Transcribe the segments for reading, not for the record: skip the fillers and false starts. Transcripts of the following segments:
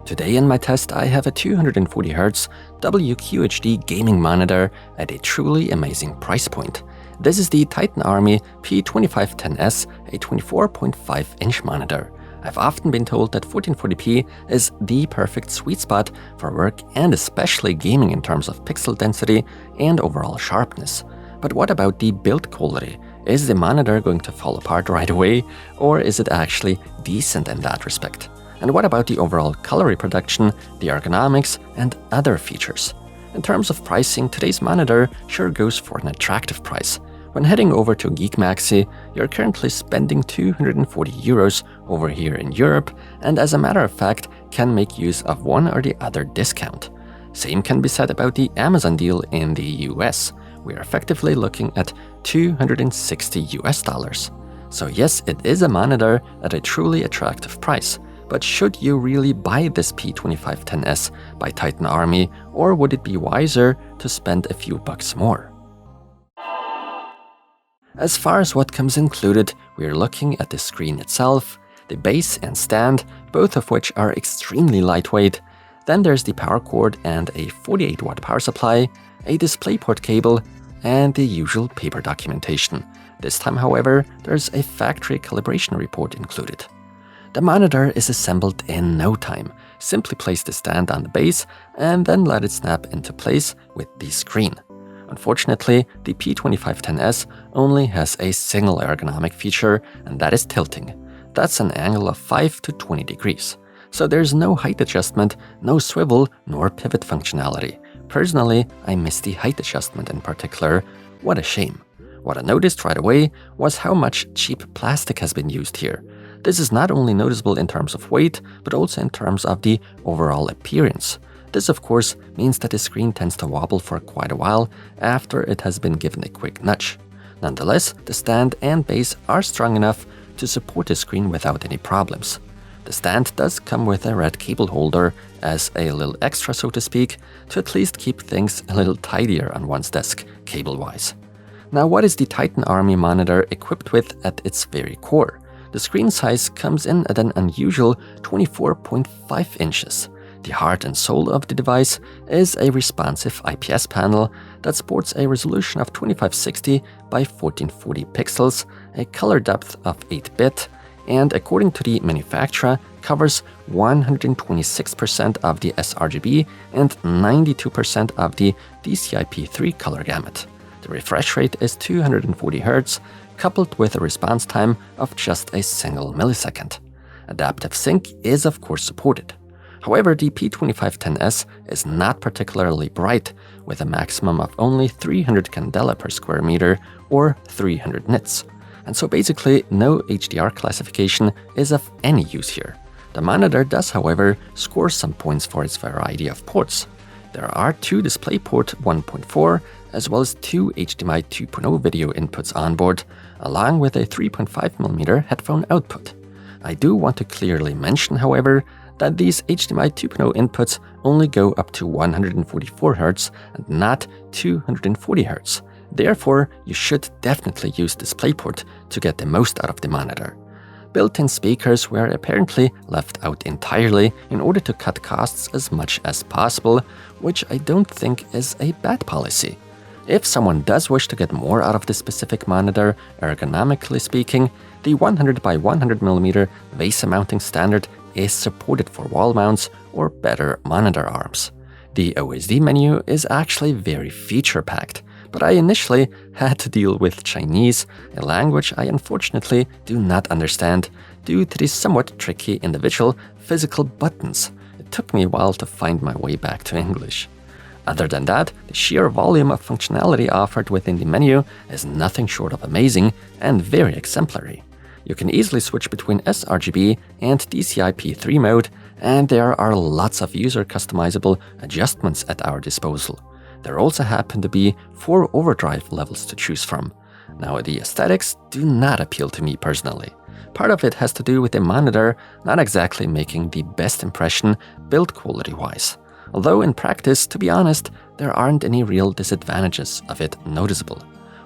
Today in my test I have a 240Hz WQHD gaming monitor at a truly amazing price point. This is the TITAN ARMY P2510S, a 24.5-inch monitor. I've often been told that 1440p is the perfect sweet spot for work and especially gaming in terms of pixel density and overall sharpness. But what about the build quality? Is the monitor going to fall apart right away, or is it actually decent in that respect? And what about the overall color reproduction, the ergonomics, and other features? In terms of pricing, today's monitor sure goes for an attractive price. When heading over to Geek Maxi, you're currently spending €240 over here in Europe, and as a matter of fact, can make use of one or the other discount. Same can be said about the Amazon deal in the US. We are effectively looking at $260. So yes, it is a monitor at a truly attractive price. But should you really buy this P2510S by TITAN ARMY, or would it be wiser to spend a few bucks more? As far as what comes included, we're looking at the screen itself, the base and stand, both of which are extremely lightweight. Then there's the power cord and a 48-watt power supply, a DisplayPort cable, and the usual paper documentation. This time, however, there's a factory calibration report included. The monitor is assembled in no time. Simply place the stand on the base and then let it snap into place with the screen. Unfortunately, the P2510S only has a single ergonomic feature, and that is tilting. That's an angle of 5 to 20 degrees. So there's no height adjustment, no swivel, nor pivot functionality. Personally, I miss the height adjustment in particular. What a shame. What I noticed right away was how much cheap plastic has been used here. This is not only noticeable in terms of weight, but also in terms of the overall appearance. This, of course, means that the screen tends to wobble for quite a while after it has been given a quick nudge. Nonetheless, the stand and base are strong enough to support the screen without any problems. The stand does come with a red cable holder as a little extra, so to speak, to at least keep things a little tidier on one's desk, cable-wise. Now, what is the TITAN ARMY monitor equipped with at its very core? The screen size comes in at an unusual 24.5 inches. The heart and soul of the device is a responsive IPS panel that sports a resolution of 2560 by 1440 pixels, a color depth of 8-bit, and according to the manufacturer, covers 126% of the sRGB and 92% of the DCI-P3 color gamut. The refresh rate is 240 Hz, coupled with a response time of just a single millisecond. Adaptive sync is of course supported. However, the P2510S is not particularly bright, with a maximum of only 300 candela per square meter or 300 nits. And so basically no HDR classification is of any use here. The monitor does, however, score some points for its variety of ports. There are two DisplayPort 1.4 as well as two HDMI 2.0 video inputs on board, along with a 3.5mm headphone output. I do want to clearly mention, however, that these HDMI 2.0 inputs only go up to 144 Hz and not 240 Hz. Therefore, you should definitely use DisplayPort to get the most out of the monitor. Built-in speakers were apparently left out entirely in order to cut costs as much as possible, which I don't think is a bad policy. If someone does wish to get more out of this specific monitor, ergonomically speaking, the 100 by 100mm VESA mounting standard is supported for wall mounts or better monitor arms. The OSD menu is actually very feature-packed, but I initially had to deal with Chinese, a language I unfortunately do not understand due to the somewhat tricky individual physical buttons. It took me a while to find my way back to English. Other than that, the sheer volume of functionality offered within the menu is nothing short of amazing and very exemplary. You can easily switch between sRGB and DCI-P3 mode, and there are lots of user customizable adjustments at our disposal. There also happen to be 4 overdrive levels to choose from. Now, the aesthetics do not appeal to me personally. Part of it has to do with the monitor not exactly making the best impression build quality-wise. Although in practice, to be honest, there aren't any real disadvantages of it noticeable.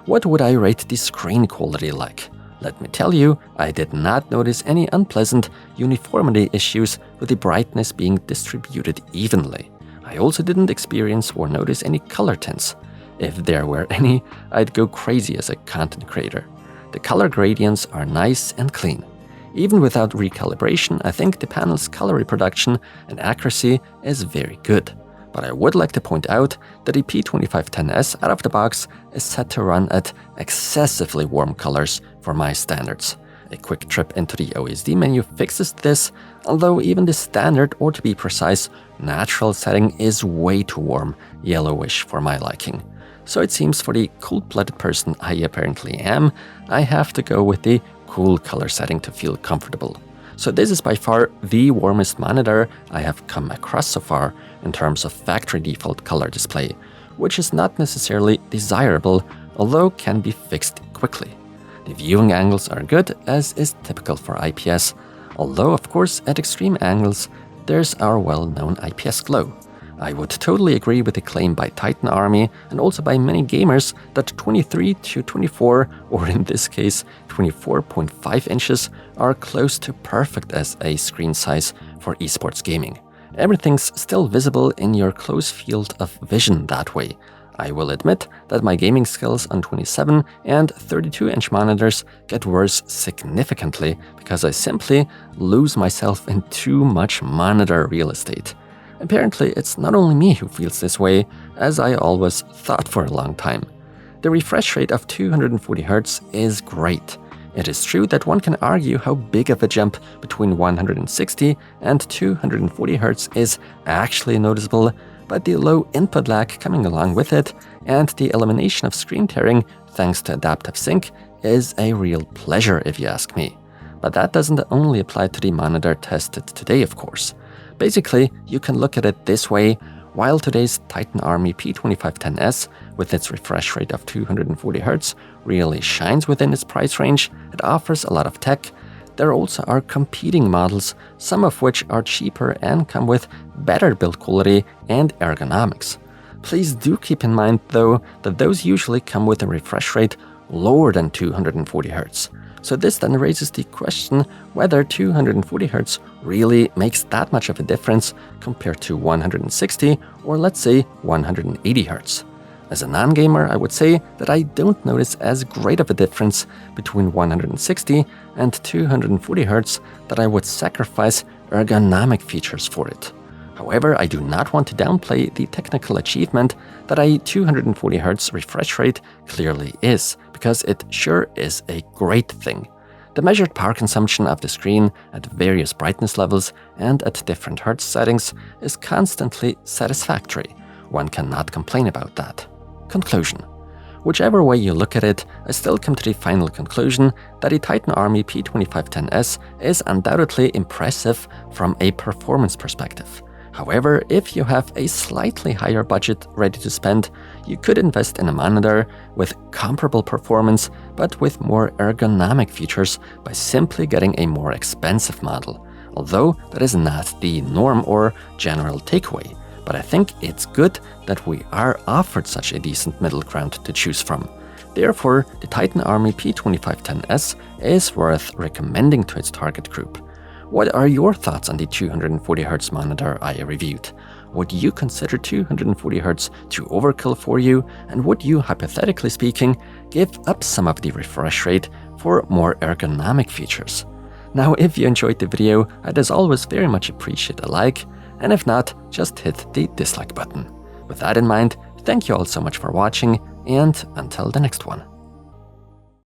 What would I rate the screen quality like? Let me tell you, I did not notice any unpleasant uniformity issues with the brightness being distributed evenly. I also didn't experience or notice any color tints. If there were any, I'd go crazy as a content creator. The color gradients are nice and clean. Even without recalibration, I think the panel's color reproduction and accuracy is very good. But I would like to point out that the P2510S out of the box is set to run at excessively warm colors for my standards. A quick trip into the OSD menu fixes this, although even the standard, or to be precise, natural setting is way too warm, yellowish for my liking. So it seems for the cold-blooded person I apparently am, I have to go with the cool color setting to feel comfortable. So this is by far the warmest monitor I have come across so far in terms of factory default color display, which is not necessarily desirable, although can be fixed quickly. The viewing angles are good, as is typical for IPS, although of course at extreme angles there's our well-known IPS glow. I would totally agree with the claim by Titan Army and also by many gamers that 23 to 24, or in this case 24.5 inches, are close to perfect as a screen size for esports gaming. Everything's still visible in your close field of vision that way. I will admit that my gaming skills on 27 and 32-inch monitors get worse significantly because I simply lose myself in too much monitor real estate. Apparently, it's not only me who feels this way, as I always thought for a long time. The refresh rate of 240Hz is great. It is true that one can argue how big of a jump between 160 and 240Hz is actually noticeable, but the low input lag coming along with it and the elimination of screen tearing thanks to adaptive sync is a real pleasure if you ask me. But that doesn't only apply to the monitor tested today, of course. Basically, you can look at it this way: while today's Titan Army P2510S, with its refresh rate of 240Hz, really shines within its price range, it offers a lot of tech, there also are competing models, some of which are cheaper and come with better build quality and ergonomics. Please do keep in mind, though, that those usually come with a refresh rate lower than 240Hz. So this then raises the question whether 240Hz really makes that much of a difference compared to 160 or let's say 180Hz. As a non-gamer, I would say that I don't notice as great of a difference between 160 and 240Hz that I would sacrifice ergonomic features for it. However, I do not want to downplay the technical achievement that a 240Hz refresh rate clearly is, because it sure is a great thing. The measured power consumption of the screen at various brightness levels and at different hertz settings is constantly satisfactory. One cannot complain about that. Conclusion. Whichever way you look at it, I still come to the final conclusion that the Titan Army P2510S is undoubtedly impressive from a performance perspective. However, if you have a slightly higher budget ready to spend, you could invest in a monitor with comparable performance but with more ergonomic features by simply getting a more expensive model. Although that is not the norm or general takeaway, but I think it's good that we are offered such a decent middle ground to choose from. Therefore, the Titan Army P2510S is worth recommending to its target group. What are your thoughts on the 240Hz monitor I reviewed? Would you consider 240Hz too overkill for you, and would you, hypothetically speaking, give up some of the refresh rate for more ergonomic features? Now, if you enjoyed the video, I'd as always very much appreciate a like, and if not, just hit the dislike button. With that in mind, thank you all so much for watching, and until the next one.